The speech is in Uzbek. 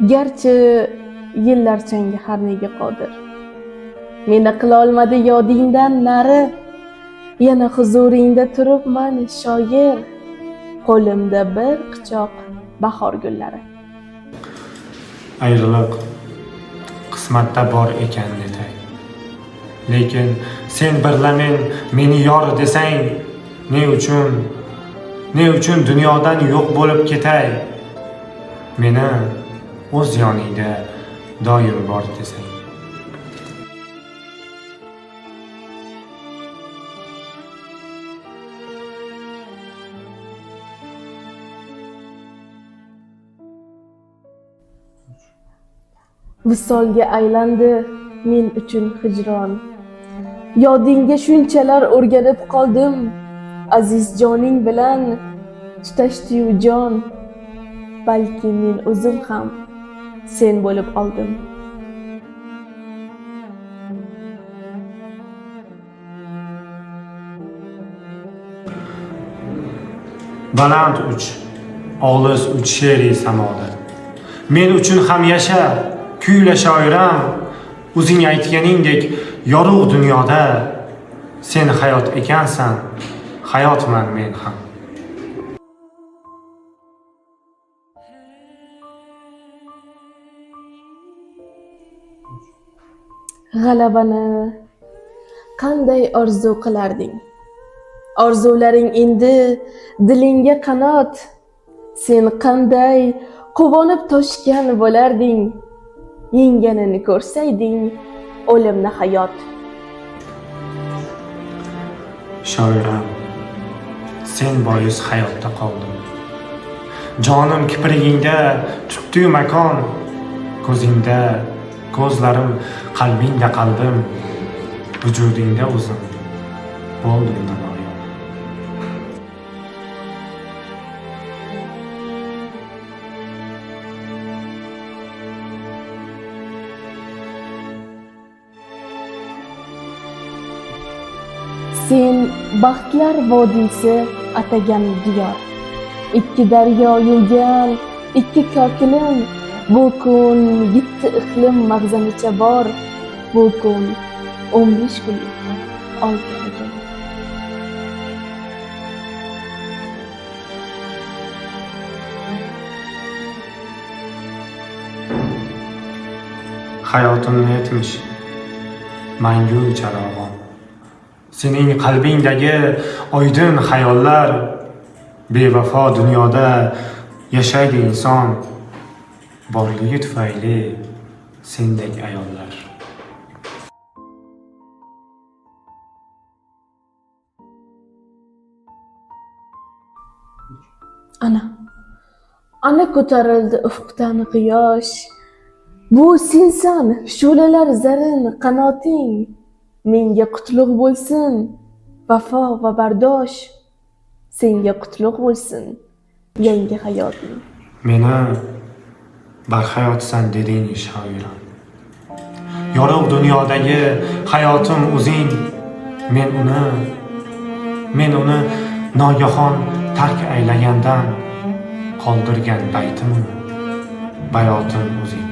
Garchi yillar changi har nega qodir. Meni qila olmadi yodingdan nari. Yana huzuringda turibman shoir. Qo'limda bir quchoq bahor gullari. Ayriliq qismatda bor ekan netay. Lekin sen birlamen meni yor desang, ne uchun dunyodan yo'q bo'lib ketay? Meni o'z yoningda doim bor desang. Visolga aylandi men uchun hijron. Yodingga shunchalar o'rganib qoldim. Aziz joning bilan tutashdi-yu jon. Balki men o'zim ham sen bo'lib oldim. Baland uch, olis uch she'ri samoda. Men uchun ham yasha, kuyla shoiram. O'zing aytganingdek yorug' dunyoda sen hayot ekansan, hayotman men ham. G'alabani qanday orzu qilarding? Orzularing endi dilingga qanot. Sen qanday quvonib toshgan bo'larding? Yengganini ko'rsayding o'limni hayot. Shoiram, sen bois hayotda qoldim. Jonim kiprigingda tutdi makon. Ko'zingda ko'zlarim, qalbingda qalbim, vujudingda o'zim bo'ldim namoyon. Sen baxtlar vodiysi atagan diyor. Ikki daryo yuvgan, ikki kokilim. Bu kun yetti iqlim mag'zanicha bor. Bu kun 15 kunlik oltin. Hayotimni etmish mangu charog'on. Sening qalbingdagi oydin xayollar, bevafo dunyoda yashaydi inson. Borligi tufayli sendek ayollar. Ana ko'tarildi ufqdan quyosh. Bu sensan, shu'lalar zarin qanoting. Menga qutlug' bo'lsin, vafo va bardosh. Senga qutlug' bo'lsin, yangi hayoting. Meni barhayotsan deding shoiram. Yorug' dunyodagi hayotim o'zing. Men uni nogahon tark aylagandan qoldirgan baytim, bayotim o'zing.